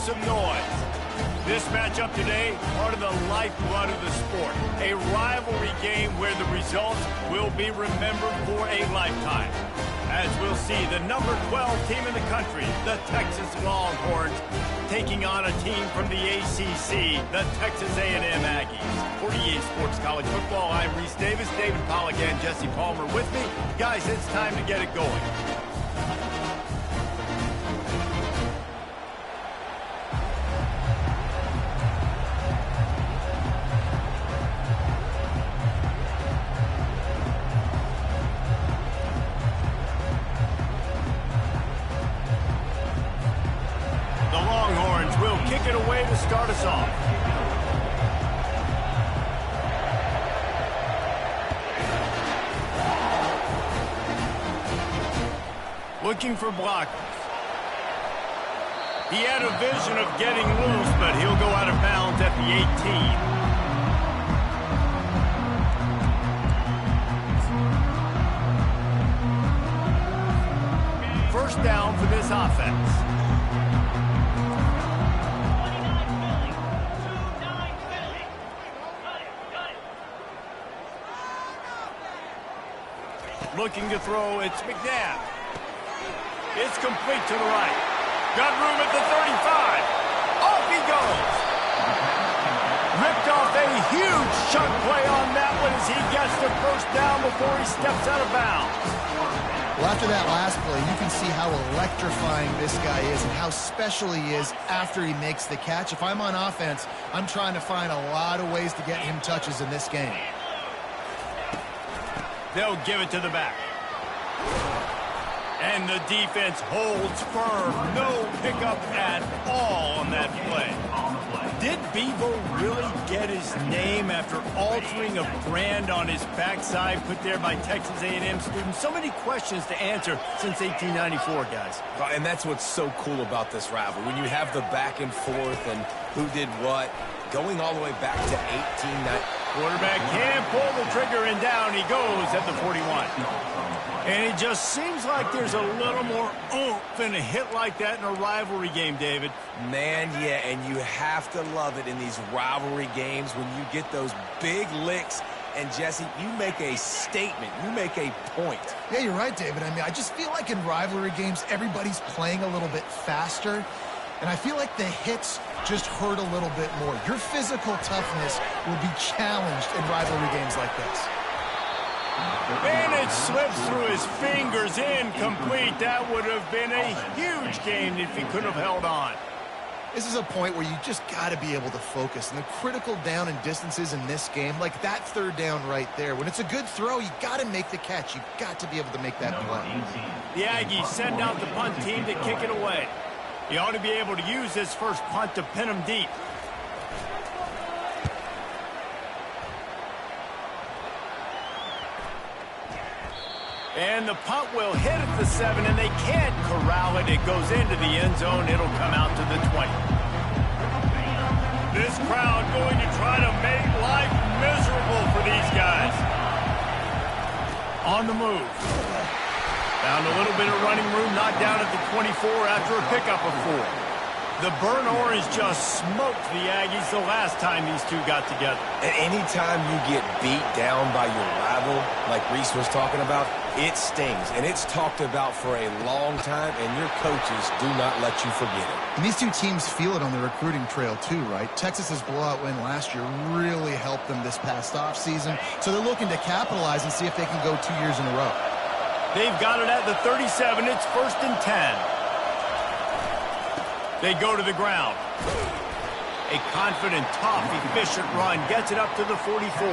some noise. This matchup today, part of the lifeblood of the sport. A rivalry game where the results will be remembered for a lifetime. As we'll see, the number 12 team in the country, the Texas Longhorns, taking on a team from the ACC, the Texas A&M Aggies. For EA Sports College Football, I'm Reese Davis, David Pollack, and Jesse Palmer with me. Guys, it's time to get it going. Kick it away to start us off. Looking for blockers. He had a vision of getting loose, but he'll go out of bounds at the 18. First down for this offense. Looking to throw, it's McNabb. It's complete to the right. Got room at the 35. Off he goes. Ripped off a huge chunk play on that one as he gets the first down before he steps out of bounds. Well, after that last play, you can see how electrifying this guy is and how special he is after he makes the catch. If I'm on offense, I'm trying to find a lot of ways to get him touches in this game. They'll give it to the back. And the defense holds firm. No pickup at all on that play. Did Bevo really get his name after altering a brand on his backside put there by Texas A&M students? So many questions to answer since 1894, guys. And that's what's so cool about this rivalry. When you have the back and forth and who did what, going all the way back to 1890. Quarterback can't pull the trigger, and down he goes at the 41. And it just seems like there's a little more oomph in a hit like that in a rivalry game, David. Man, yeah, and you have to love it in these rivalry games when you get those big licks. And, Jesse, you make a statement. You make a point. Yeah, you're right, David. I mean, I just feel like in rivalry games, everybody's playing a little bit faster. And I feel like the hits just hurt a little bit more. Your physical toughness will be challenged in rivalry games like this. And it slips through his fingers, incomplete. That would have been a huge gain if he could have held on. This is a point where you just got to be able to focus. And the critical down and distances in this game, like that third down right there, when it's a good throw, you got to make the catch. You got to be able to make that play. The Aggies send out the punt team to kick it away. He ought to be able to use this first punt to pin him deep. And the punt will hit at the 7, and they can't corral it. It goes into the end zone. It'll come out to the 20. This crowd going to try to make life miserable for these guys. On the move. Found a little bit of running room, knocked down at the 24 after a pickup of 4. The burnt orange just smoked the Aggies the last time these two got together. And anytime you get beat down by your rival, like Reese was talking about, it stings. And it's talked about for a long time, and your coaches do not let you forget it. And these two teams feel it on the recruiting trail too, right? Texas's blowout win last year really helped them this past offseason. So they're looking to capitalize and see if they can go 2 years in a row. They've got it at the 37. It's 1st and 10. They go to the ground. A confident, tough, efficient run gets it up to the 44.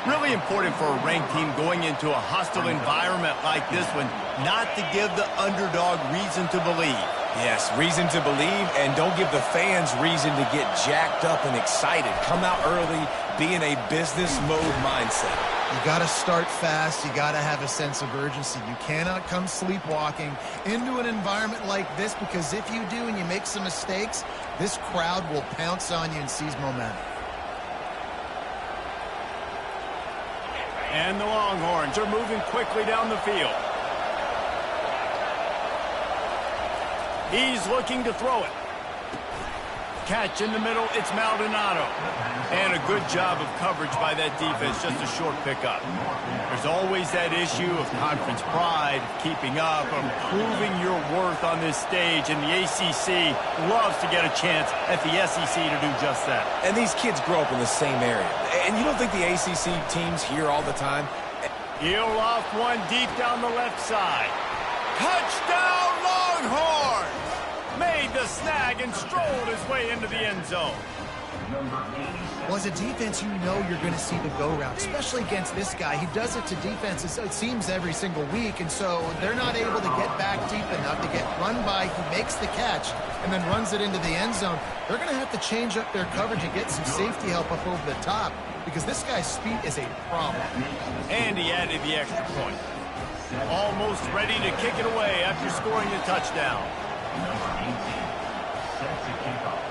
Really important for a ranked team going into a hostile environment like this one, not to give the underdog reason to believe. Yes, reason to believe, and don't give the fans reason to get jacked up and excited. Come out early, be in a business mode mindset. You got to start fast. You got to have a sense of urgency. You cannot come sleepwalking into an environment like this, because if you do and you make some mistakes, this crowd will pounce on you and seize momentum. And the Longhorns are moving quickly down the field. He's looking to throw it. catch in the middle. It's Maldonado. And a good job of coverage by that defense, just a short pickup. There's always that issue of conference pride, of keeping up, of proving your worth on this stage, and the ACC loves to get a chance at the SEC to do just that. And these kids grow up in the same area. And you don't think the ACC team's here all the time? He'll off one deep down the left side. Touchdown, Longhorns! Made the snag and strolled his way into the end zone. Well, as a defense, you know you're going to see the go route, especially against this guy. He does it to defenses, it seems, every single week, and so they're not able to get back deep enough to get run by. He makes the catch and then runs it into the end zone. They're going to have to change up their coverage and get some safety help up over the top because this guy's speed is a problem. And he added the extra point. Almost ready to kick it away after scoring a touchdown. Number 18 sets a kickoff.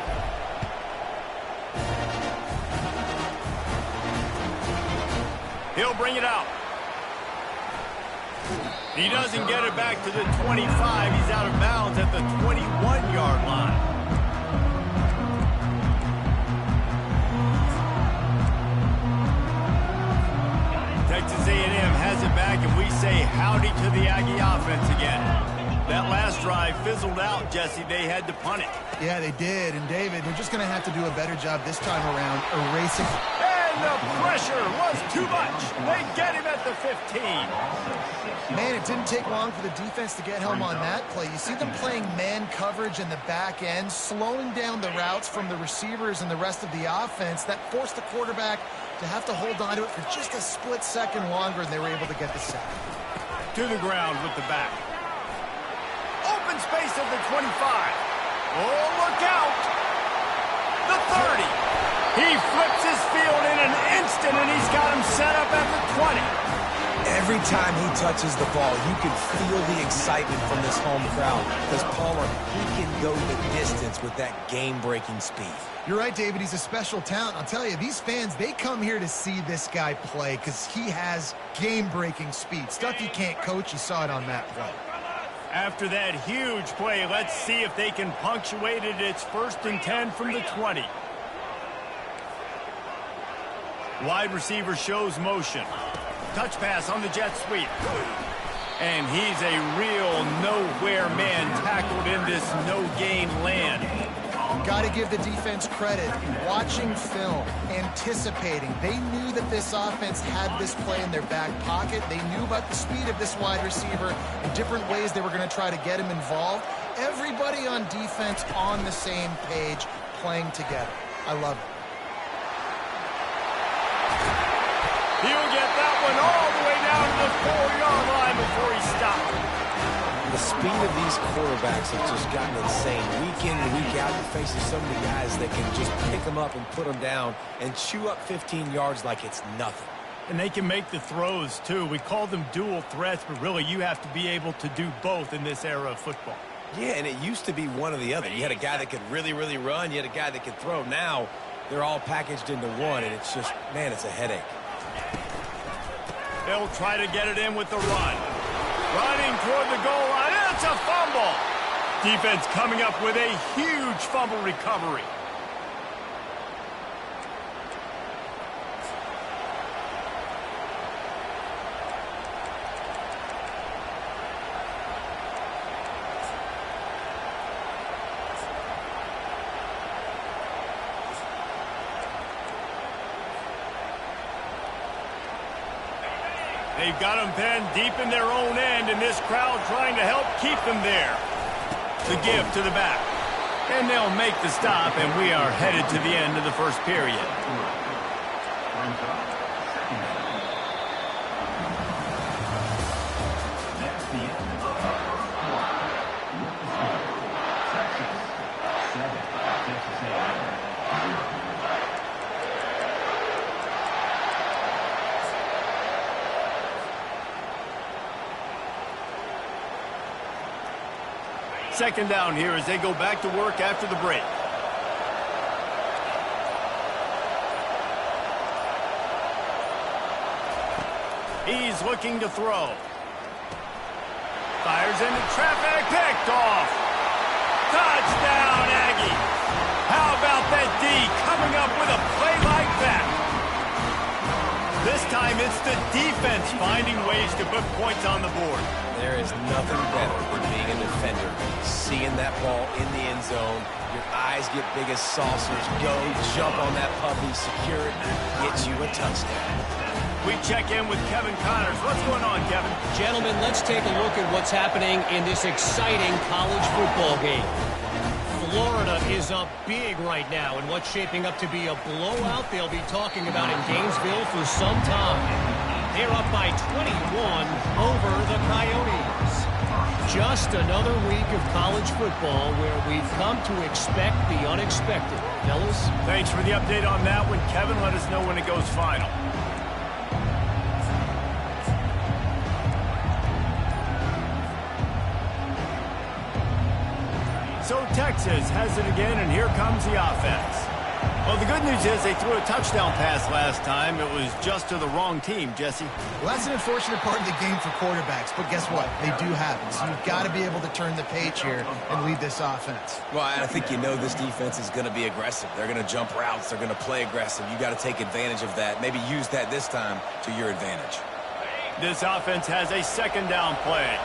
He'll bring it out. He doesn't get it back to the 25. He's out of bounds at the 21-yard line. Texas A&M has it back, and we say howdy to the Aggie offense again. That last drive fizzled out, Jesse. They had to punt it. Yeah, they did. And, David, they're just going to have to do a better job this time around erasing. And the pressure was too much. They get him at the 15. Man, it didn't take long for the defense to get home on that play. You see them playing man coverage in the back end, slowing down the routes from the receivers and the rest of the offense. That forced the quarterback to have to hold on to it for just a split second longer, and they were able to get the sack. To the ground with the back. Open space at the 25. Oh, look out. The 30. He flips his field in an instant, and he's got him set up at the 20. Every time he touches the ball, you can feel the excitement from this home crowd because Palmer, he can go the distance with that game-breaking speed. You're right, David. He's a special talent. I'll tell you, these fans, they come here to see this guy play because he has game-breaking speed. Stuff you can't coach. You saw it on that play. After that huge play, let's see if they can punctuate it. It's 1st and 10 from the 20. Wide receiver shows motion. Touch pass on the jet sweep. And he's a real nowhere man tackled in this no-gain land. Got to give the defense credit. Watching film, anticipating. They knew that this offense had this play in their back pocket. They knew about the speed of this wide receiver and different ways they were going to try to get him involved. Everybody on defense on the same page, playing together. I love it. He'll get that one all the way down to the 4-yard line before he stopped. The speed of these quarterbacks have just gotten insane. Week in and week out, you're facing so many guys that can just pick them up and put them down and chew up 15 yards like it's nothing. And they can make the throws, too. We call them dual threats, but really you have to be able to do both in this era of football. Yeah, and it used to be one or the other. You had a guy that could really, really run. You had a guy that could throw. Now they're all packaged into one, and it's just, man, it's a headache. They'll try to get it in with the run. Running toward the goal line. It's a fumble. Defense coming up with a huge fumble recovery. They've got them pinned deep in their own end, and this crowd trying to help keep them there. The give to the back. And they'll make the stop, and we are headed to the end of the first period. That's the end of the first quarter. Texas 7, Texas A&M. Second down here as they go back to work after the break. He's looking to throw. Fires into traffic, picked off. Touchdown, Aggie. How about time, it's the defense finding ways to put points on the board. There is nothing better than being a defender. Seeing that ball in the end zone, your eyes get big as saucers. Go, jump on that puppy, secure it, get you a touchdown. We check in with Kevin Connors. What's going on, Kevin? Gentlemen, let's take a look at what's happening in this exciting college football game. Florida is up big right now in what's shaping up to be a blowout they'll be talking about in Gainesville for some time. They're up by 21 over the Coyotes. Just another week of college football where we've come to expect the unexpected. Fellas? Thanks for the update on that one, Kevin. Let us know when it goes final. So Texas has it again, and here comes the offense. Well, the good news is they threw a touchdown pass last time. It was just to the wrong team, Jesse. Well, that's an unfortunate part of the game for quarterbacks, but guess what? They do happen. So you've got to be able to turn the page here and lead this offense. Well, I think you know this defense is going to be aggressive. They're going to jump routes. They're going to play aggressive. You got to take advantage of that. Maybe use that this time to your advantage. This offense has a second down play.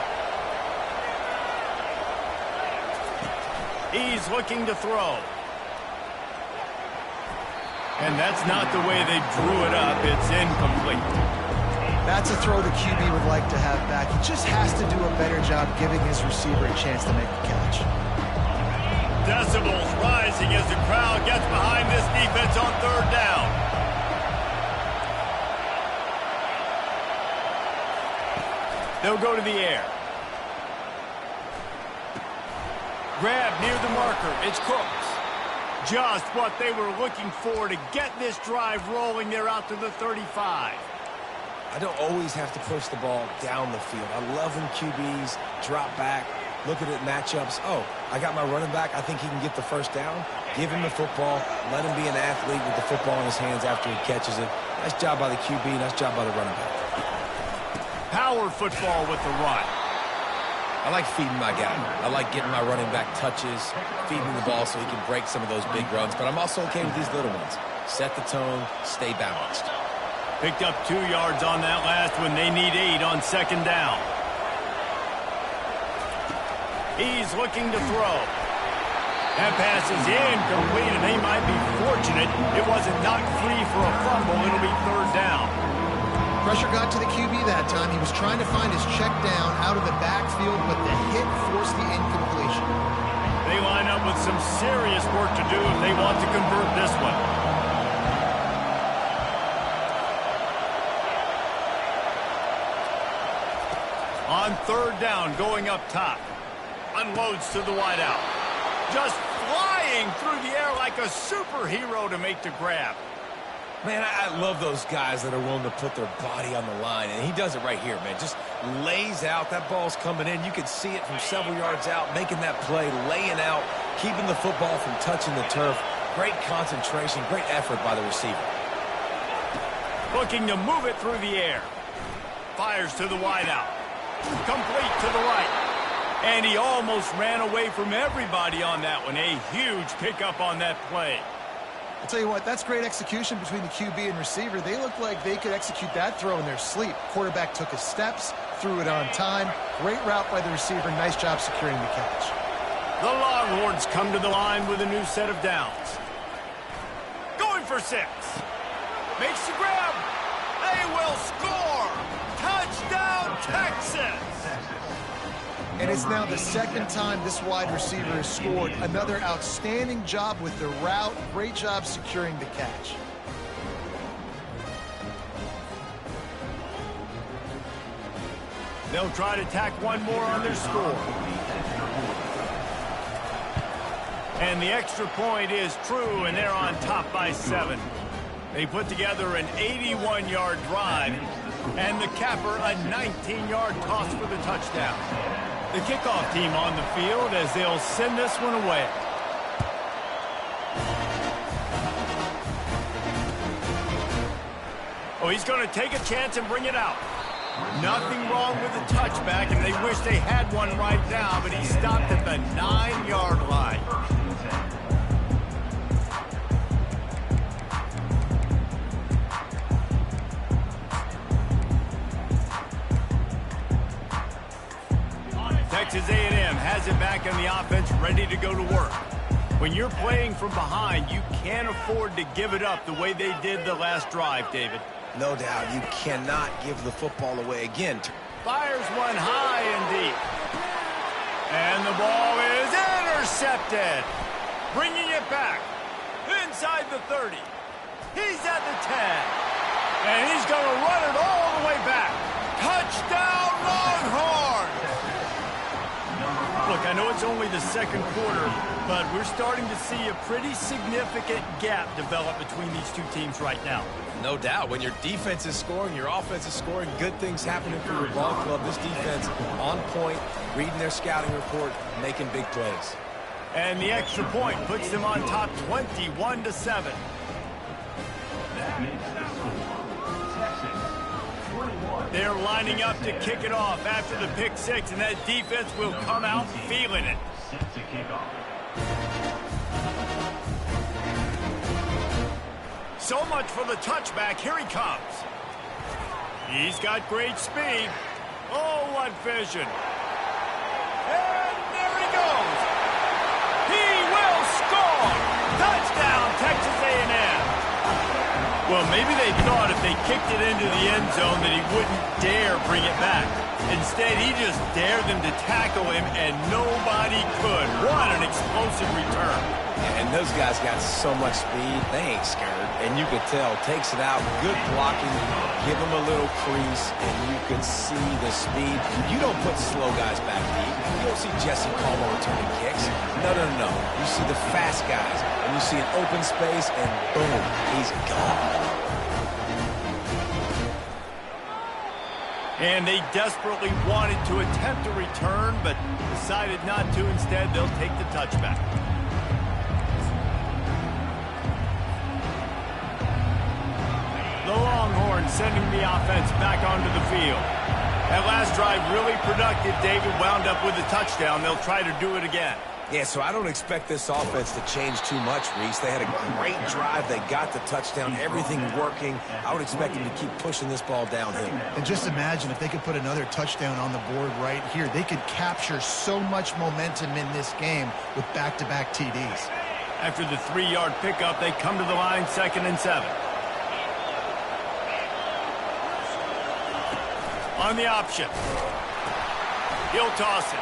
He's looking to throw. And that's not the way they drew it up. It's incomplete. That's a throw the QB would like to have back. He just has to do a better job giving his receiver a chance to make the catch. Decibels rising as the crowd gets behind this defense on third down. They'll go to the air. Grab near the marker. It's Cooks. Just what they were looking for to get this drive rolling. They're out to the 35. I don't always have to push the ball down the field. I love when QBs drop back, look at it matchups. Oh, I got my running back. I think he can get the first down. Give him the football. Let him be an athlete with the football in his hands after he catches it. Nice job by the QB. Nice job by the running back. Power football with the run. I like feeding my guy. I like getting my running back touches, feeding the ball so he can break some of those big runs. But I'm also okay with these little ones. Set the tone, stay balanced. Picked up 2 yards on that last one. They need 8 on second down. He's looking to throw. That pass is incomplete, and they might be fortunate it wasn't knocked free for a fumble. It'll be third down. Pressure got to the QB that time. He was trying to find his check down out of the backfield, but the hit forced the incompletion. They line up with some serious work to do if they want to convert this one. On third down, going up top. Unloads to the wideout. Just flying through the air like a superhero to make the grab. Man, I love those guys that are willing to put their body on the line, and he does it right here, man. Just lays out. That ball's coming in. You can see it from several yards out, making that play, laying out, keeping the football from touching the turf. Great concentration, great effort by the receiver. Looking to move it through the air. Fires to the wideout. Complete to the right. And he almost ran away from everybody on that one. A huge pickup on that play. I'll tell you what, that's great execution between the QB and receiver. They look like they could execute that throw in their sleep. Quarterback took his steps, threw it on time. Great route by the receiver. Nice job securing the catch. The Longhorns come to the line with a new set of downs. Going for 6. Makes the grab. They will score. Touchdown, Texas. And it's now the second time this wide receiver has scored. Another outstanding job with the route. Great job securing the catch. They'll try to tack one more on their score. And the extra point is true, and they're on top by 7. They put together an 81-yard drive, and the capper a 19-yard toss for the touchdown. The kickoff team on the field as they'll send this one away. Oh, he's going to take a chance and bring it out. Nothing wrong with the touchback, and they wish they had one right now, but he stopped at the 9-yard line. has it back on the offense, ready to go to work. When you're playing from behind, you can't afford to give it up the way they did the last drive, David. No doubt, you cannot give the football away again. Fires one high and deep. And the ball is intercepted. Bringing it back inside the 30. He's at the 10. And he's going to run it all the way back. Touchdown, Longhorns! Look, I know it's only the second quarter, but we're starting to see a pretty significant gap develop between these two teams right now. No doubt. When your defense is scoring, your offense is scoring, good things happening for your ball club. This defense on point, reading their scouting report, making big plays. And the extra point puts them on top 21-7. That makes the score Texas 21. They're lining up to kick it off after the pick six, and that defense will come out feeling it. Set to kick off. So much for the touchback. Here he comes. He's got great speed. Oh, what vision. And there he goes. He will score. Touchdown, Texas A&M. Well, maybe they thought if they kicked it into the end zone that he wouldn't dare bring it back. Instead, he just dared them to tackle him, and nobody could. What an explosive return. And those guys got so much speed, they ain't scared. And you could tell, takes it out, good blocking, give them a little crease, and you can see the speed. You don't put slow guys back deep. You don't see Jesse Coleman returning kicks. No. You see the fast guys, and you see an open space, and boom, he's gone. And they desperately wanted to attempt a return, but decided not to. Instead, they'll take the touchback. The Longhorns sending the offense back onto the field. That last drive really productive. David wound up with a touchdown. They'll try to do it again. Yeah, so I don't expect this offense to change too much, Reese. They had a great drive. They got the touchdown, everything working. I would expect them to keep pushing this ball downhill. And just imagine if they could put another touchdown on the board right here. They could capture so much momentum in this game with back-to-back TDs. After the 3-yard pickup, they come to the line 2nd and 7. On the option. He'll toss it.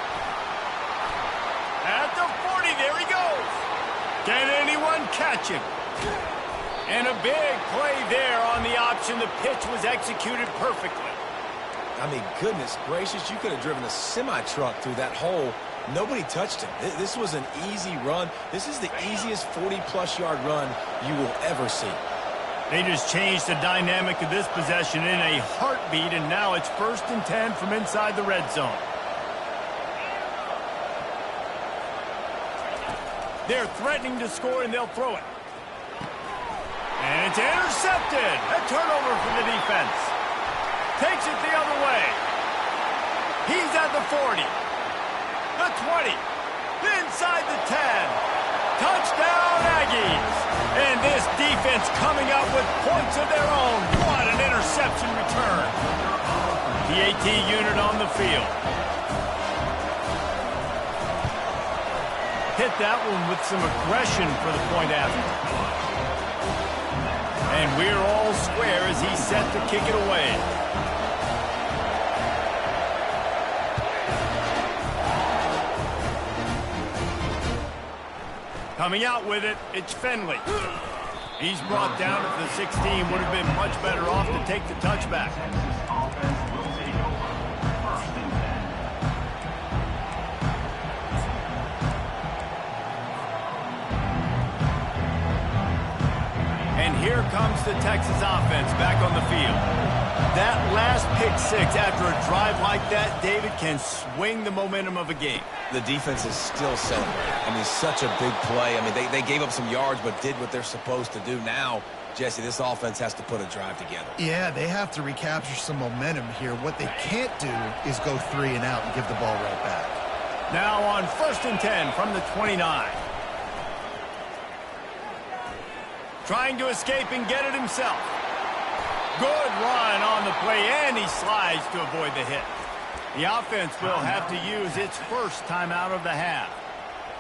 At the 40, there he goes. Can anyone catch him? And a big play there on the option. The pitch was executed perfectly. I mean, goodness gracious, you could have driven a semi-truck through that hole. Nobody touched him. This was an easy run. This is the easiest 40-plus yard run you will ever see. They just changed the dynamic of this possession in a heartbeat, and now it's 1st and 10 from inside the red zone. They're threatening to score, and they'll throw it. And it's intercepted. A turnover for the defense. Takes it the other way. He's at the 40. The 20. Inside the 10. Touchdown, Aggies. And this defense coming up with points of their own. What an interception return. The AT unit on the field. Hit that one with some aggression for the point after. And we're all square as he's set to kick it away. Coming out with it, it's Finley. He's brought down at the 16. Would have been much better off to take the touchback. Offense will take over 1st and 10. And here comes the Texas offense back on the field. That last pick six after a drive like that, David, can swing the momentum of a game. The defense is still celebrating. I mean, such a big play. I mean, they gave up some yards but did what they're supposed to do. Now, Jesse, this offense has to put a drive together. Yeah, they have to recapture some momentum here. What they can't do is go 3 and out and give the ball right back. Now on 1st and 10 from the 29. Trying to escape and get it himself. Good run on the play, and he slides to avoid the hit. The offense will have to use its first timeout of the half.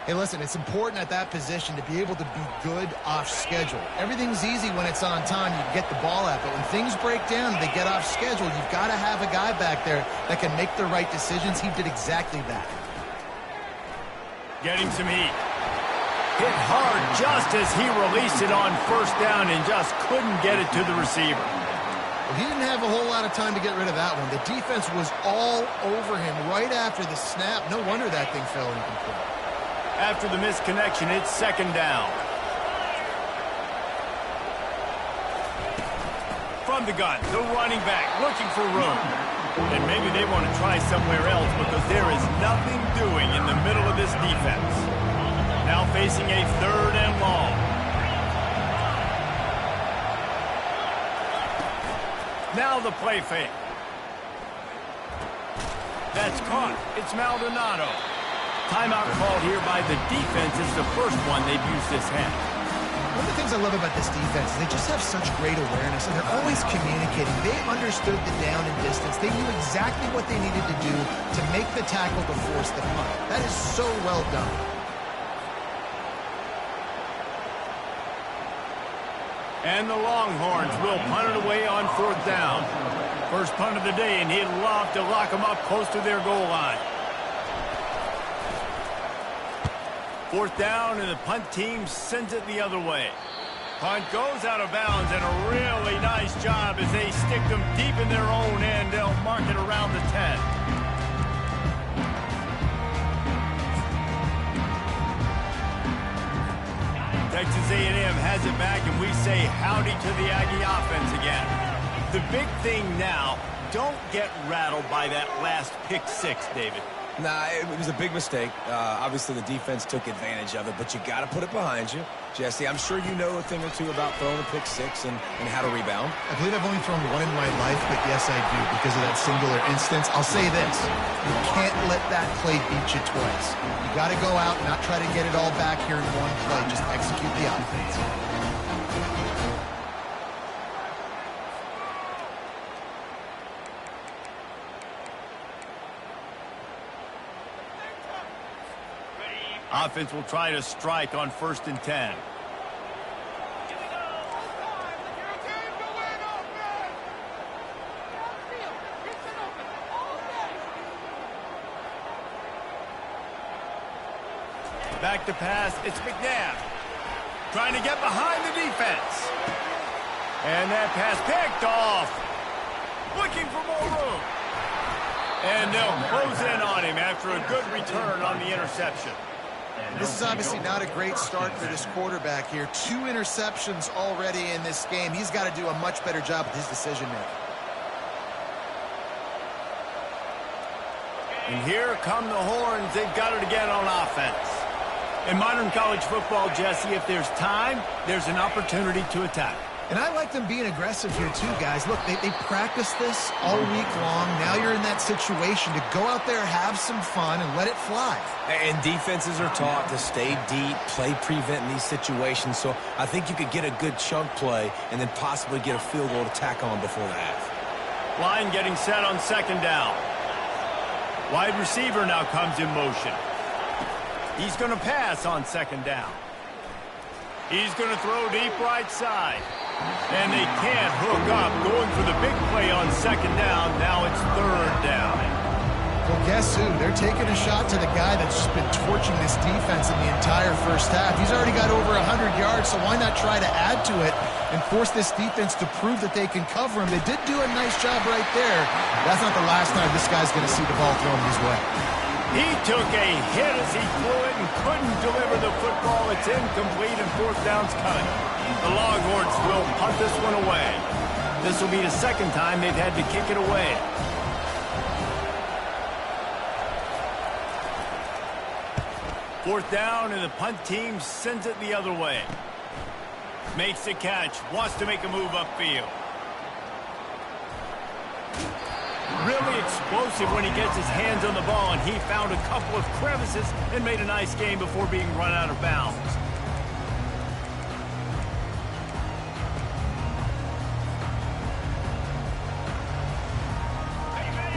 Hey, listen, it's important at that position to be able to be good off schedule. Everything's easy when it's on time. You can get the ball out, but when things break down and they get off schedule, you've got to have a guy back there that can make the right decisions. He did exactly that. Getting some heat. Hit hard just as he released it on first down and just couldn't get it to the receiver. Well, he didn't have a whole lot of time to get rid of that one. The defense was all over him right after the snap. No wonder that thing fell incomplete. After the misconnection, it's second down. From the gun, the running back looking for room. And maybe they want to try somewhere else because there is nothing doing in the middle of this defense. Now facing a third and long. Now the play fake. That's caught. It's Maldonado. Timeout called here by the defense. It's the first one they've used this half. One of the things I love about this defense is they just have such great awareness, and they're always communicating. They understood the down and distance. They knew exactly what they needed to do to make the tackle to force the punt. That is so well done. And the Longhorns will punt it away on fourth down. First punt of the day, and he'd love to lock them up close to their goal line. Fourth down, and the punt team sends it the other way. Punt goes out of bounds, and a really nice job as they stick them deep in their own end. They'll mark it around the 10. Texas A&M has it back, and we say howdy to the Aggie offense again. The big thing now, don't get rattled by that last pick six, David. Nah, it was a big mistake. Obviously, the defense took advantage of it, but you got to put it behind you. Jesse, I'm sure you know a thing or two about throwing a pick six and how to rebound. I believe I've only thrown one in my life, but yes, I do, because of that singular instance. I'll say this. You can't let that play beat you twice. You got to go out and not try to get it all back here in one play. Just execute the offense. Offense will try to strike on 1st and 10. Back to pass, it's McNabb. Trying to get behind the defense. And that pass picked off. Looking for more room. And they'll close in on him after a good return on the interception. This is obviously not a great start for this quarterback here. 2 interceptions already in this game. He's got to do a much better job with his decision-making. And here come the Horns. They've got it again on offense. In modern college football, Jesse, if there's time, there's an opportunity to attack. And I like them being aggressive here too, guys. Look, they practice this all week long. Now you're in that situation to go out there, have some fun, and let it fly. And defenses are taught to stay deep, play prevent in these situations. So I think you could get a good chunk play and then possibly get a field goal to tack on before the half. Line getting set on 2nd down. Wide receiver now comes in motion. He's going to pass on 2nd down. He's going to throw deep right side. And they can't hook up. Going for the big play on 2nd down. Now it's 3rd down. Well, guess who? They're taking a shot to the guy that's just been torching this defense in the entire first half. He's already got over 100 yards, so why not try to add to it and force this defense to prove that they can cover him? They did do a nice job right there. That's not the last time this guy's going to see the ball thrown his way. He took a hit as he threw it and couldn't deliver the football. It's incomplete and 4th down's coming. The Longhorns will punt this one away. This will be the 2nd time they've had to kick it away. Fourth down, and the punt team sends it the other way. Makes the catch, wants to make a move upfield. Really explosive when he gets his hands on the ball, and he found a couple of crevices and made a nice game before being run out of bounds.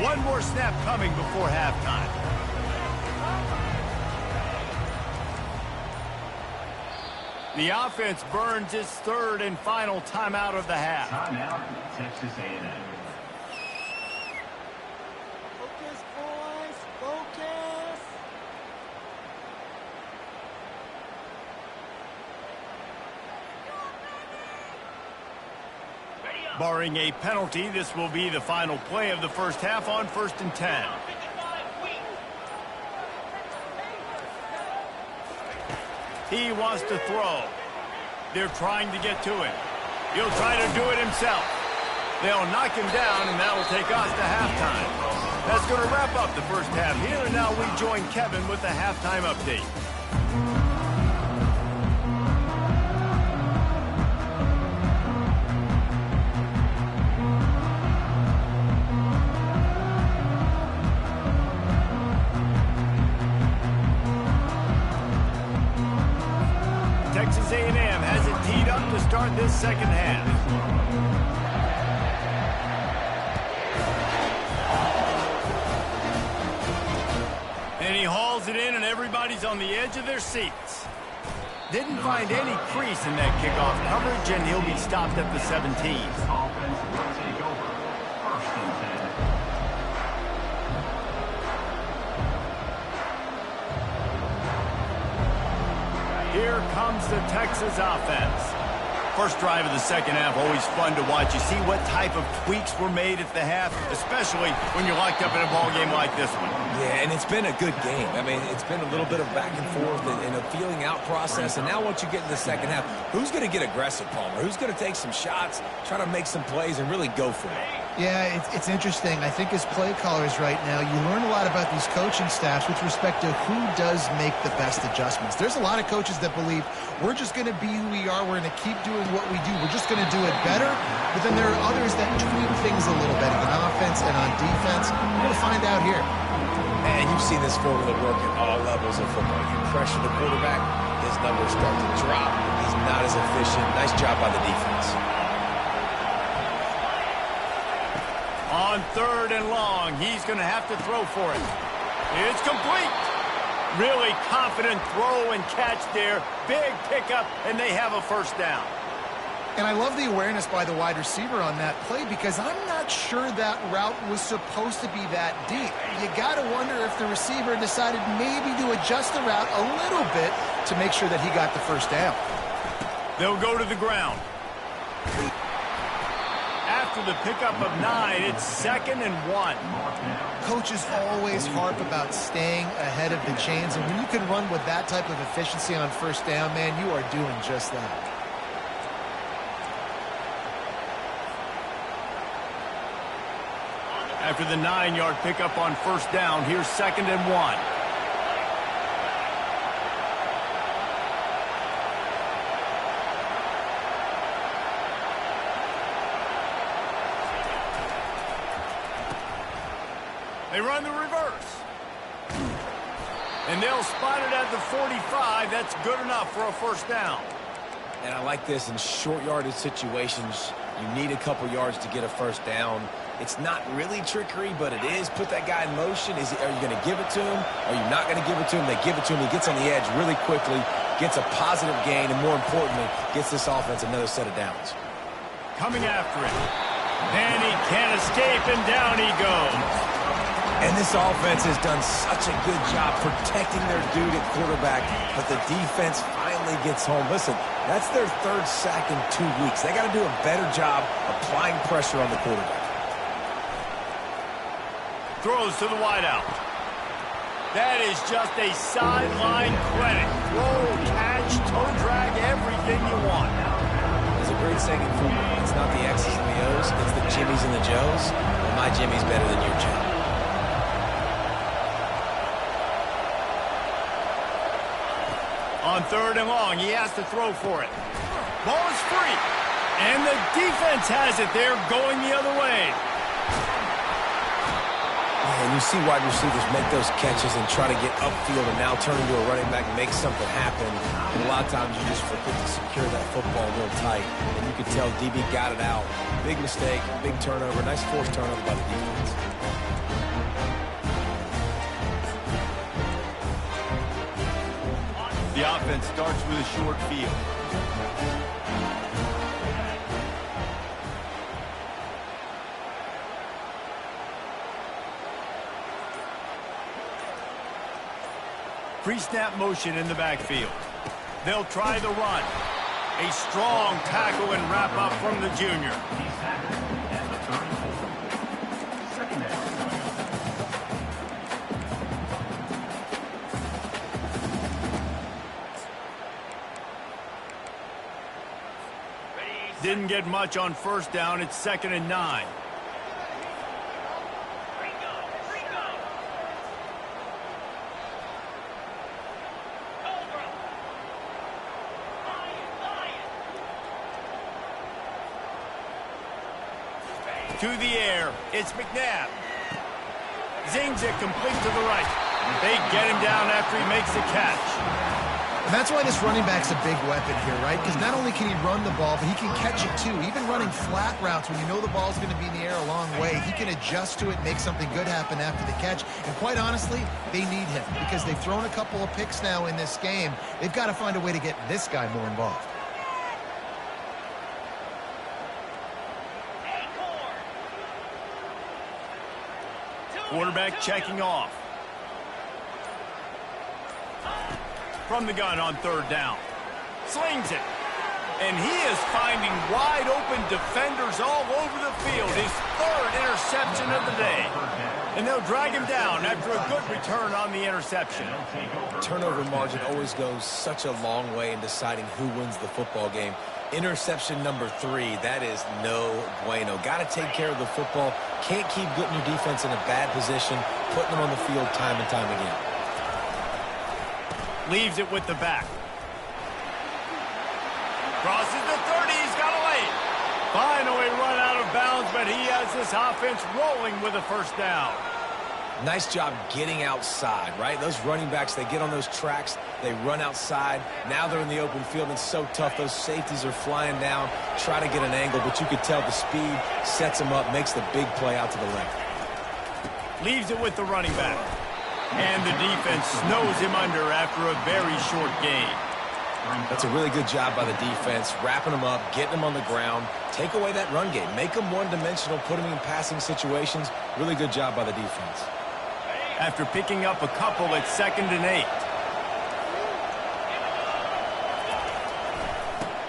One more snap coming before halftime. The offense burns its third and final timeout of the half. Timeout, Texas A&M. Focus, boys. Focus. Barring a penalty, this will be the final play of the first half on 1st and 10. He wants to throw. They're trying to get to him. He'll try to do it himself. They'll knock him down, and that'll take us to halftime. That's going to wrap up the first half here, and now we join Kevin with the halftime update. Texas A&M has it teed up to start this second half. And he hauls it in, and everybody's on the edge of their seats. Didn't find any crease in that kickoff coverage, and he'll be stopped at the 17. Offense will take over. 1st and 10. Here comes the Texas offense. First drive of the second half, always fun to watch. You see what type of tweaks were made at the half, especially when you're locked up in a ball game like this one. Yeah, and it's been a good game. I mean, it's been a little bit of back and forth and a feeling out process. And now once you get in the second half, who's going to get aggressive, Palmer? Who's going to take some shots, try to make some plays, and really go for it? Yeah, it's interesting. I think as play callers right now, you learn a lot about these coaching staffs with respect to who does make the best adjustments. There's a lot of coaches that believe we're just going to be who we are. We're going to keep doing what we do. We're just going to do it better. But then there are others that tweak things a little better on offense and on defense. We're going to find out here. And you've seen this formula work at all levels of football. You pressure the quarterback, his numbers start to drop. He's not as efficient. Nice job by the defense. On 3rd and long, he's going to have to throw for it. It's complete. Really confident throw and catch there. Big pickup, and they have a first down. And I love the awareness by the wide receiver on that play because I'm not sure that route was supposed to be that deep. You got to wonder if the receiver decided maybe to adjust the route a little bit to make sure that he got the first down. They'll go to the ground. After the pickup of 9, it's 2nd and 1. Coaches always harp about staying ahead of the chains, and when you can run with that type of efficiency on first down, man, you are doing just that. After the 9-yard pickup on first down, here's 2nd and 1. They run the reverse. And they'll spot it at the 45. That's good enough for a first down. And I like this in short yardage situations. You need a couple yards to get a first down. It's not really trickery, but it is. Put that guy in motion. Are you going to give it to him? Are you not going to give it to him? They give it to him. He gets on the edge really quickly, gets a positive gain, and more importantly, gets this offense another set of downs. Coming after him. And he can't escape, and down he goes. And this offense has done such a good job protecting their dude at quarterback, but the defense finally gets home. Listen, that's their 3rd sack in 2 weeks. They got to do a better job applying pressure on the quarterback. Throws to the wideout. That is just a sideline credit. Throw, catch, toe drag, everything you want. There's a great saying in football. It's not the X's and the O's, it's the Jimmies and the Joes. Well, my Jimmy's better than your Joe. On 3rd and long, he has to throw for it. Ball is free. And the defense has it. They're going the other way. And you see wide receivers make those catches and try to get upfield and now turn into a running back and make something happen. And a lot of times you just forget to secure that football real tight. And you can tell DB got it out. Big mistake, big turnover, nice forced turnover by the defense. The offense starts with a short field. Pre-snap motion in the backfield. They'll try the run. A strong tackle and wrap up from the junior. He's tackled at the 34. Second down. Didn't get much on first down. It's 2nd and 9. To the air, it's McNabb. Zings it complete to the right. They get him down after he makes the catch. And that's why this running back's a big weapon here, right? Because not only can he run the ball, but he can catch it too. Even running flat routes when you know the ball's going to be in the air a long way, he can adjust to it, make something good happen after the catch. And quite honestly, they need him because they've thrown a couple of picks now in this game. They've got to find a way to get this guy more involved. Quarterback checking off. From the gun on 3rd down. Slings it. And he is finding wide open defenders all over the field. His 3rd interception of the day. And they'll drag him down after a good return on the interception. Turnover margin always goes such a long way in deciding who wins the football game. Interception number 3, that is no bueno. Got to take care of the football. Can't keep putting your defense in a bad position, putting them on the field time and time again. Leaves it with the back. Crosses the 30, he's got a lane. Finally run out of bounds, but he has this offense rolling with a 1st down. Nice job getting outside, right? Those running backs, they get on those tracks, they run outside. Now they're in the open field, and it's so tough. Those safeties are flying down, try to get an angle, but you could tell the speed sets them up, makes the big play out to the left. Leaves it with the running back. And the defense snows him under after a very short gain. That's a really good job by the defense, wrapping them up, getting them on the ground. Take away that run game. Make them one-dimensional, put them in passing situations. Really good job by the defense. After picking up a couple at 2nd and 8.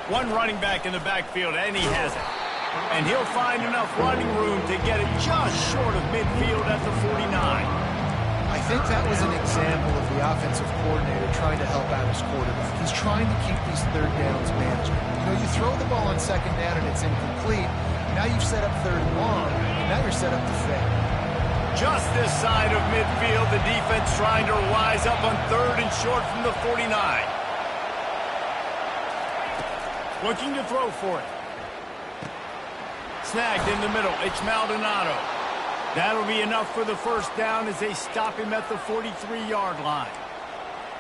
One running back in the backfield, and he has it. And he'll find enough running room to get it just short of midfield at the 49. I think that was an example of the offensive coordinator trying to help out his quarterback. He's trying to keep these 3rd downs manageable. You know, you throw the ball on 2nd down and it's incomplete. Now you've set up 3rd and long, and now you're set up to fail. Just this side of midfield, the defense trying to rise up on 3rd and short from the 49. Looking to throw for it. Snagged in the middle. It's Maldonado. That'll be enough for the 1st down as they stop him at the 43-yard line.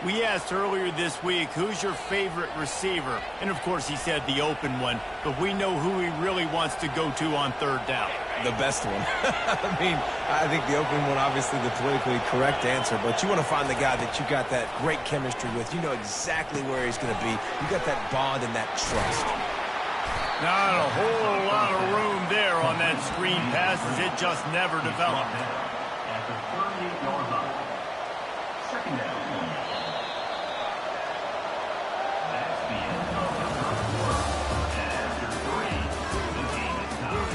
We asked earlier this week, who's your favorite receiver? And, of course, he said the open one, but we know who he really wants to go to on 3rd down. The best one. I mean, I think the open one, obviously the politically correct answer, but you want to find the guy that you got that great chemistry with. You know exactly where he's going to be. You got that bond and that trust. Not a whole lot of room there on that screen pass as it just never developed. At the 38-yard line. 2nd down. That's the end of the 3rd quarter. And after 3, the game is tied.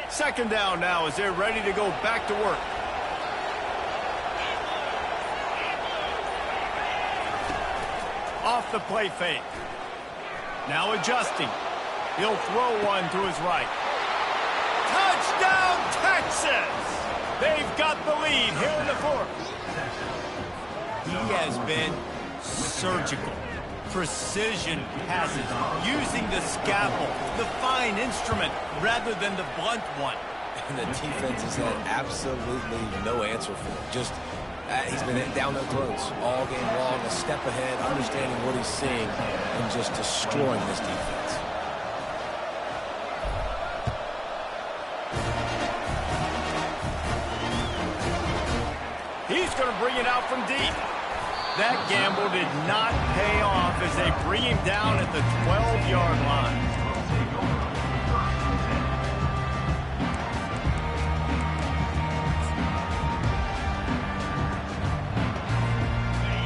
Second down now as they're ready to go back to work. Off the play fake. Now adjusting. He'll throw one to his right. Touchdown, Texas! They've got the lead here in the fourth. He has been surgical. Precision passes, using the scalpel, the fine instrument, rather than the blunt one. And the defense has had absolutely no answer for it. Just, he's been down their throats all game long, a step ahead, understanding what he's seeing, and just destroying this defense. He's going to bring it out from deep. That gamble did not pay off as they bring him down at the 12-yard line.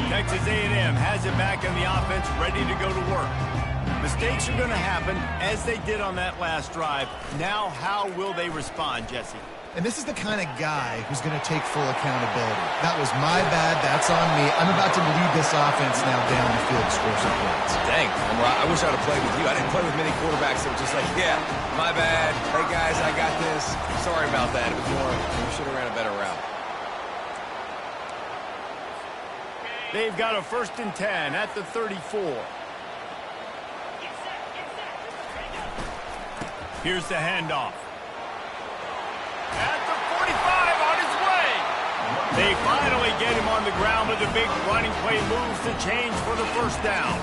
Texas A&M has it back on the offense, ready to go to work. Mistakes are going to happen, as they did on that last drive. Now, how will they respond, Jesse? And this is the kind of guy who's going to take full accountability. That was my bad. That's on me. I'm about to lead this offense now down the field to score some points. Dang, I wish I would have played with you. I didn't play with many quarterbacks that were just like, yeah, my bad. Hey, guys, I got this. Sorry about that. It was more, we should have ran a better route. They've got a 1st and 10 at the 34. Here's the handoff. At the 45, on his way. They finally get him on the ground with a big running play moves to change for the 1st down.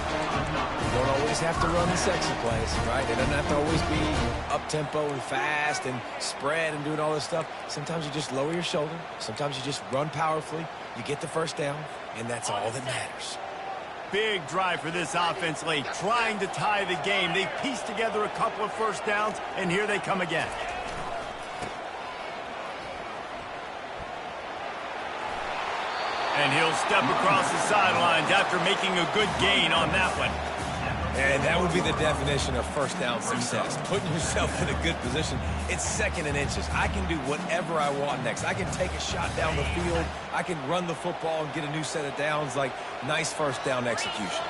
You don't always have to run the sexy plays, right? It doesn't have to always be up-tempo and fast and spread and doing all this stuff. Sometimes you just lower your shoulder. Sometimes you just run powerfully. You get the 1st down, and that's all that matters. Big drive for this offense late, trying to tie the game. They pieced together a couple of 1st downs, and here they come again. And he'll step across the sidelines after making a good gain on that one. And that would be the definition of 1st down success. Putting yourself in a good position. It's 2nd and inches. I can do whatever I want next. I can take a shot down the field. I can run the football and get a new set of downs. Like, nice 1st down execution.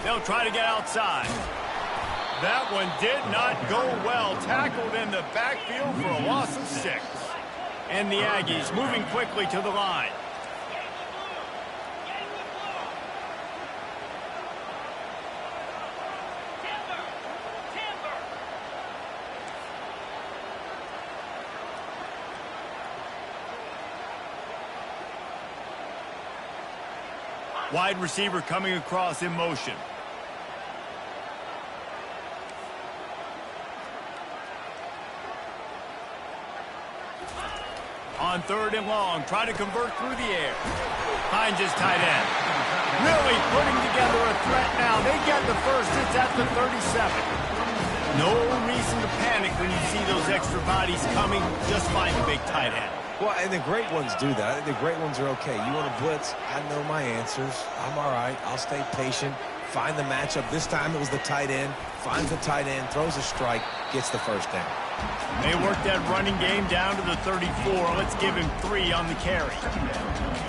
They'll try to get outside. That one did not go well. Tackled in the backfield for a loss of 6. And the Aggies moving quickly to the line. Wide receiver coming across in motion. On 3rd and long, try to convert through the air. Finds his tight end. Really putting together a threat now. They get the 1st. It's at the 37. No reason to panic when you see those extra bodies coming. Just find a big tight end. Well, and the great ones do that. I think the great ones are okay. You want to blitz? I know my answers. I'm all right. I'll stay patient. Find the matchup. This time it was the tight end. Finds the tight end, throws a strike, gets the 1st down. They work that running game down to the 34. Let's give him 3 on the carry.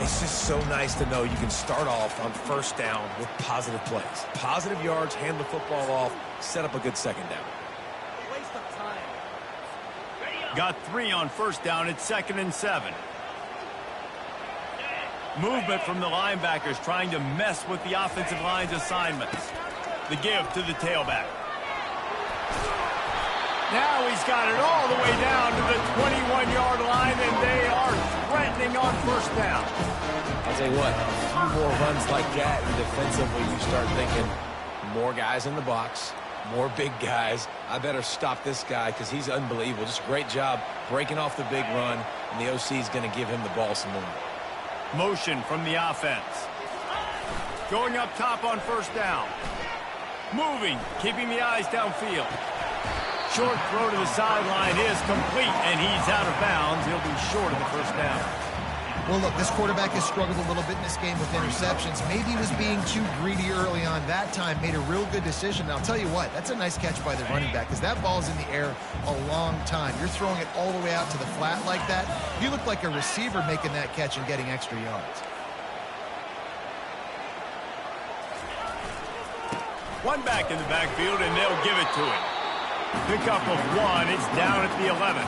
It's just so nice to know you can start off on 1st down with positive plays. Positive yards, hand the football off, set up a good 2nd down. Got 3 on 1st down. It's 2nd and 7. Movement from the linebackers trying to mess with the offensive line's assignments. The give to the tailback. Now he's got it all the way down to the 21-yard line, and they are threatening on 1st down. I'll tell you what, a few more runs like that, and defensively you start thinking more guys in the box, more big guys. I better stop this guy because he's unbelievable. Just a great job breaking off the big run, and the OC is going to give him the ball some more. Motion from the offense. Going up top on 1st down. Moving, keeping the eyes downfield. Short throw to the sideline is complete, and he's out of bounds. He'll be short of the 1st down. Well, look, this quarterback has struggled a little bit in this game with interceptions. Maybe he was being too greedy early on. That time made a real good decision. And I'll tell you what, that's a nice catch by the running back because that ball's in the air a long time. You're throwing it all the way out to the flat like that. You look like a receiver making that catch and getting extra yards. One back in the backfield, and they'll give it to him. Pickup of 1. It's down at the 11.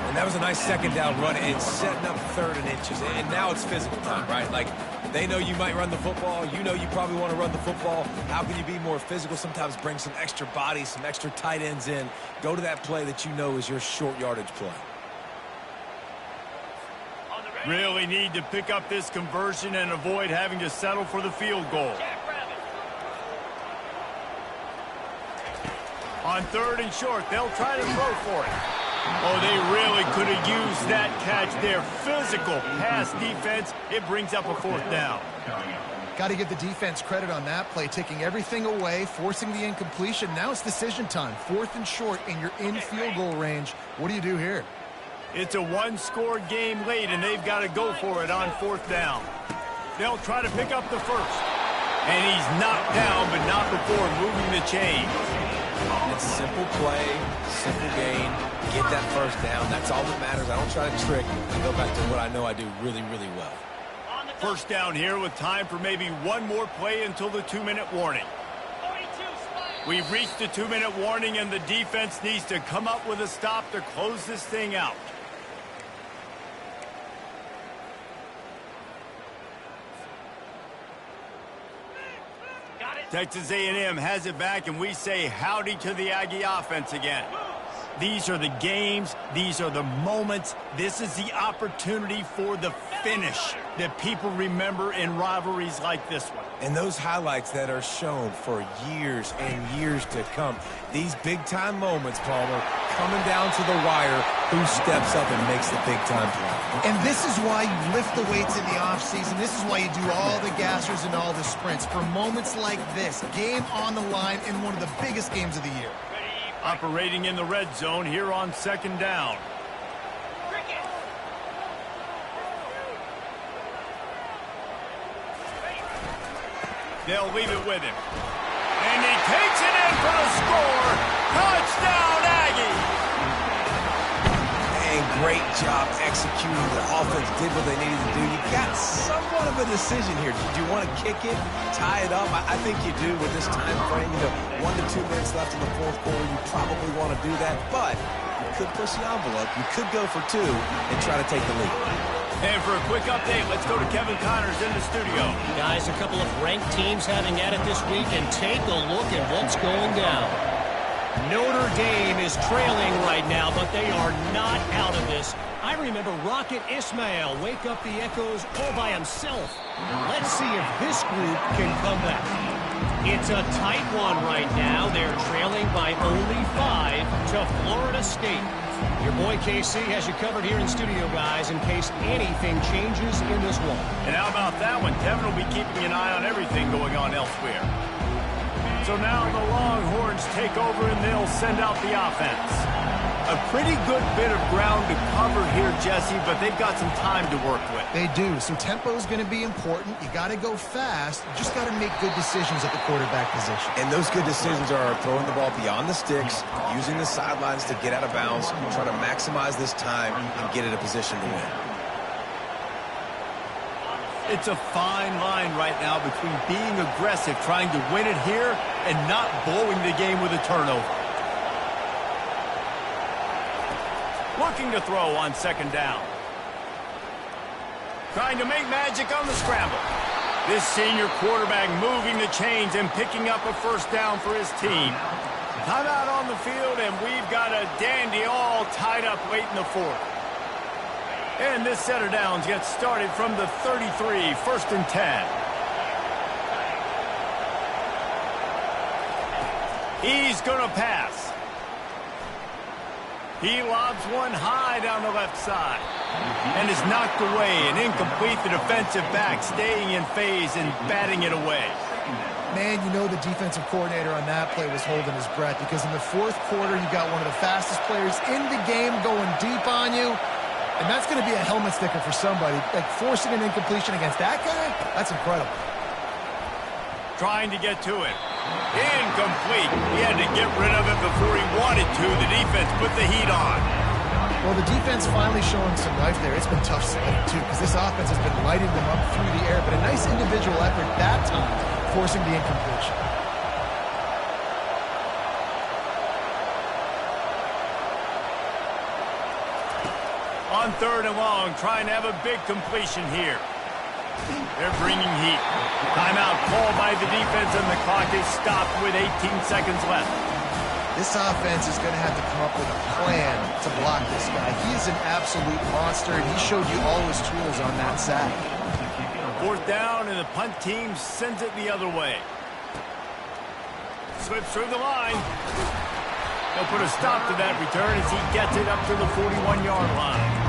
And that was a nice second down run and setting up 3rd and inches. And now it's physical time, right? Like, they know you might run the football. You know you probably want to run the football. How can you be more physical? Sometimes bring some extra bodies, some extra tight ends in. Go to that play that you know is your short yardage play. Really need to pick up this conversion and avoid having to settle for the field goal. On 3rd and short, they'll try to throw for it. Oh, they really could have used that catch there. Physical pass defense. It brings up a 4th down. Got to give the defense credit on that play, taking everything away, forcing the incompletion. Now it's decision time. 4th and short, and you're in field goal range. What do you do here? It's a 1-score game late, and they've got to go for it on 4th down. They'll try to pick up the 1st. And he's knocked down, but not before moving the chain. It's simple play, simple gain. Get that 1st down. That's all that matters. I don't try to trick. I go back to what I know I do really, really well. 1st down here with time for maybe one more play until the 2-minute warning. We've reached the 2-minute warning, and the defense needs to come up with a stop to close this thing out. Texas A&M has it back, and we say howdy to the Aggie offense again. These are the games. These are the moments. This is the opportunity for the finish that people remember in rivalries like this one. And those highlights that are shown for years and years to come. These big-time moments, Palmer, coming down to the wire, who steps up and makes the big-time play. And this is why you lift the weights in the offseason. This is why you do all the gassers and all the sprints. For moments like this, game on the line in one of the biggest games of the year. Operating in the red zone here on 2nd down. They'll leave it with him. And he takes it in for the score. Touchdown, Aggie! And great job executing. The offense did what they needed to do. You got somewhat of a decision here. Did you want to kick it, tie it up? I think you do with this time frame. You know, 1 to 2 minutes left in the 4th quarter. You probably want to do that, but you could push the envelope. You could go for 2 and try to take the lead. And for a quick update, let's go to Kevin Connors in the studio. Guys, a couple of ranked teams having at it this week, and take a look at what's going down. Notre Dame is trailing right now, but they are not out of this. I remember Rocket Ismail wake up the echoes all by himself. Let's see if this group can come back. It's a tight one right now. They're trailing by only 5 to Florida State. Your boy KC has you covered here in studio, guys, in case anything changes in this one. And how about that one? Kevin will be keeping an eye on everything going on elsewhere. So now the Longhorns take over, and they'll send out the offense. A pretty good bit of ground to cover here, Jesse, but they've got some time to work with. They do. So tempo is going to be important. You got to go fast. You just got to make good decisions at the quarterback position. And those good decisions are throwing the ball beyond the sticks, using the sidelines to get out of bounds, try to maximize this time and get in a position to win. It's a fine line right now between being aggressive, trying to win it here, and not blowing the game with a turnover. Looking to throw on 2nd down. Trying to make magic on the scramble. This senior quarterback moving the chains and picking up a 1st down for his team. Timeout on the field, and we've got a dandy all tied up late in the 4th. And this set of downs gets started from the 33, 1st and 10. He's going to pass. He lobs one high down the left side. And is knocked away and incomplete. The defensive back staying in phase and batting it away. Man, you know the defensive coordinator on that play was holding his breath, because in the 4th quarter, you got one of the fastest players in the game going deep on you. And that's going to be a helmet sticker for somebody. Like, forcing an incompletion against that guy, that's incredible. Trying to get to it. Incomplete. He had to get rid of it before he wanted to. The defense put the heat on. Well, the defense finally showing some life there. It's been tough sledding, too, because this offense has been lighting them up through the air. But a nice individual effort that time, forcing the incompletion. On 3rd and long, trying to have a big completion here. They're bringing heat. Timeout called by the defense, and the clock is stopped with 18 seconds left. This offense is going to have to come up with a plan to block this guy. He is an absolute monster, and he showed you all his tools on that sack. 4th down, and the punt team sends it the other way. Slips through the line. He'll put a stop to that return as he gets it up to the 41-yard line.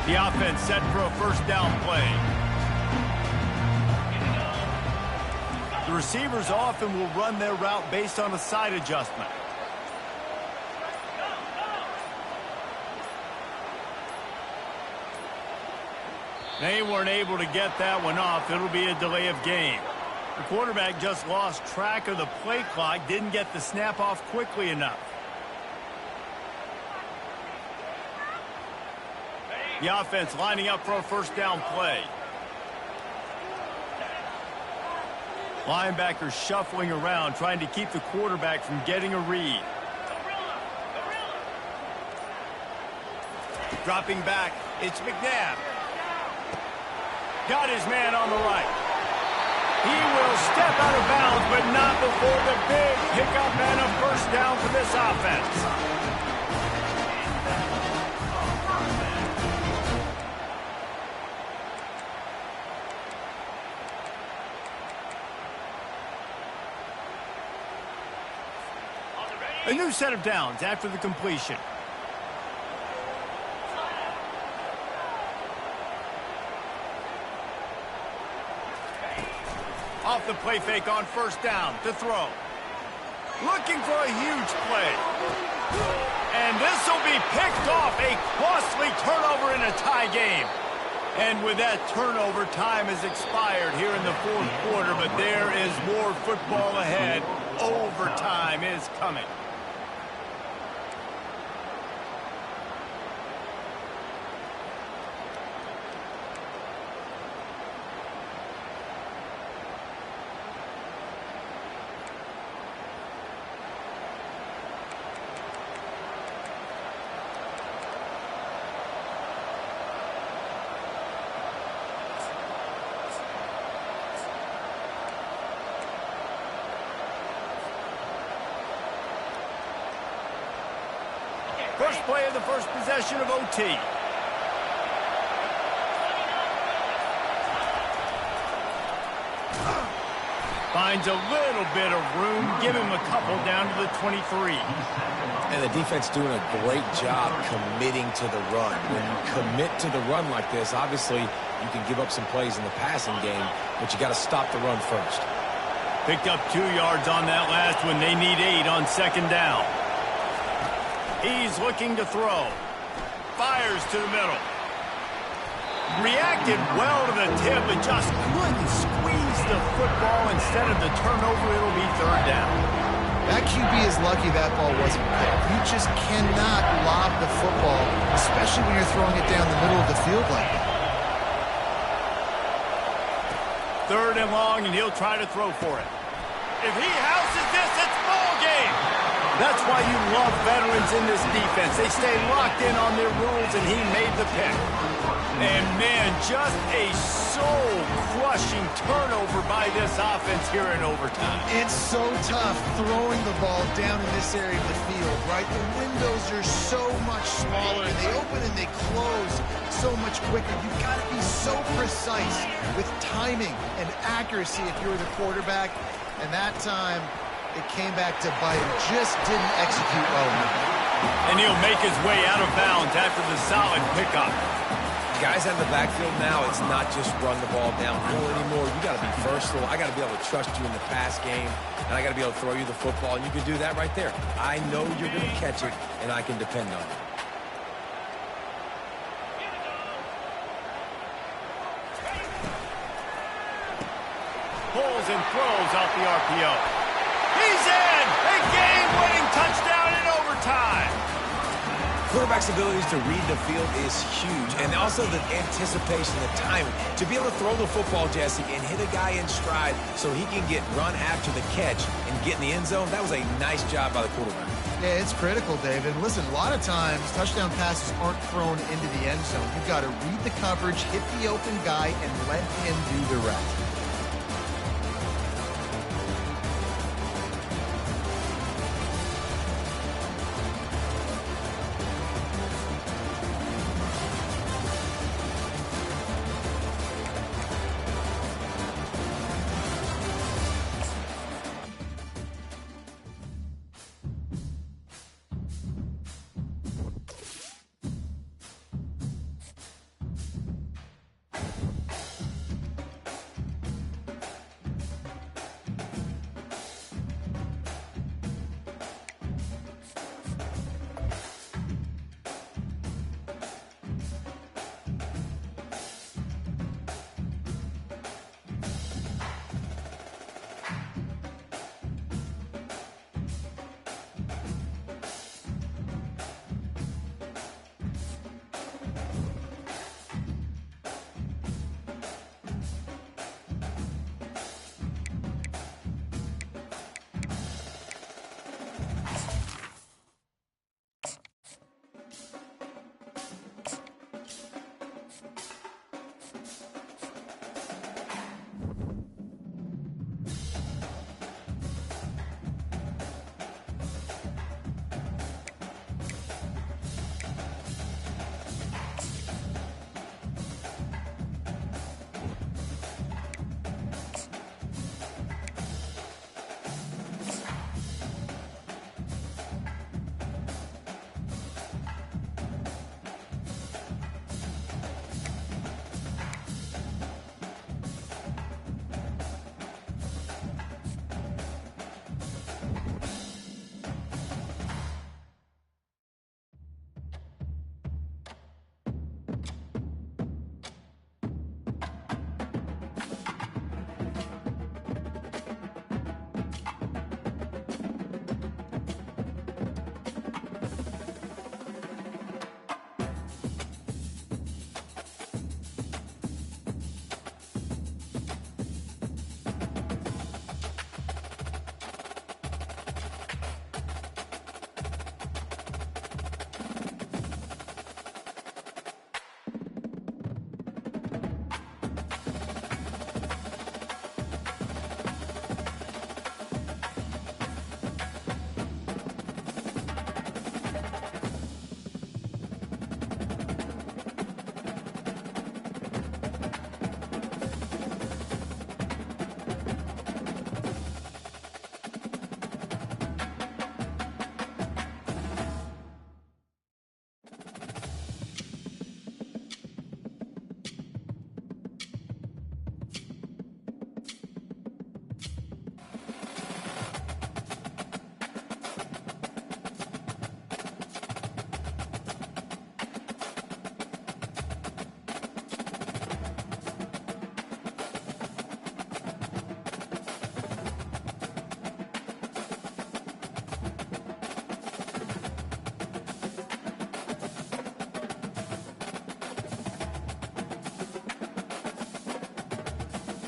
The offense set for a 1st down play. The receivers often will run their route based on a side adjustment. They weren't able to get that one off. It'll be a delay of game. The quarterback just lost track of the play clock, didn't get the snap off quickly enough. The offense lining up for a 1st down play. Linebackers shuffling around, trying to keep the quarterback from getting a read. Dropping back, it's McNabb. Got his man on the right. He will step out of bounds, but not before the big pickup and a 1st down for this offense. A new set of downs after the completion. Off the play fake on 1st down to throw. Looking for a huge play. And this will be picked off. A costly turnover in a tie game. And with that turnover, time has expired here in the 4th quarter, but there is more football ahead. Overtime is coming. First play of the first possession of OT. Finds a little bit of room. Give him a couple down to the 23. And the defense doing a great job committing to the run. When you commit to the run like this, obviously you can give up some plays in the passing game, but you got to stop the run first. Picked up 2 yards on that last one. They need 8 on 2nd down. He's looking to throw. Fires to the middle. Reacted well to the tip, but just couldn't squeeze the football. Instead of the turnover, it'll be 3rd down. That QB is lucky that ball wasn't picked. You just cannot lob the football, especially when you're throwing it down the middle of the field like that. 3rd and long, and he'll try to throw for it. If he houses this, it's ball game. That's why you love veterans in this defense. They stay locked in on their rules, and he made the pick. And, man, just a soul-crushing turnover by this offense here in overtime. It's so tough throwing the ball down in this area of the field, right? The windows are so much smaller, and they open and they close so much quicker. You've got to be so precise with timing and accuracy if you're the quarterback. And that time, it came back to bite him. Just didn't execute well enough. And he'll make his way out of bounds after the solid pickup. Guys out of the backfield now, it's not just run the ball downhill anymore. You got to be versatile. I got to be able to trust you in the pass game, and I got to be able to throw you the football, and you can do that right there. I know you're going to catch it, and I can depend on it. Pulls and throws out the RPO. He's in! A game-winning touchdown in overtime. Quarterback's abilities to read the field is huge, and also the anticipation, the timing. To be able to throw the football, Jesse, and hit a guy in stride so he can get run after the catch and get in the end zone, that was a nice job by the quarterback. Yeah, it's critical, David. Listen, a lot of times, touchdown passes aren't thrown into the end zone. You've got to read the coverage, hit the open guy, and let him do the rest.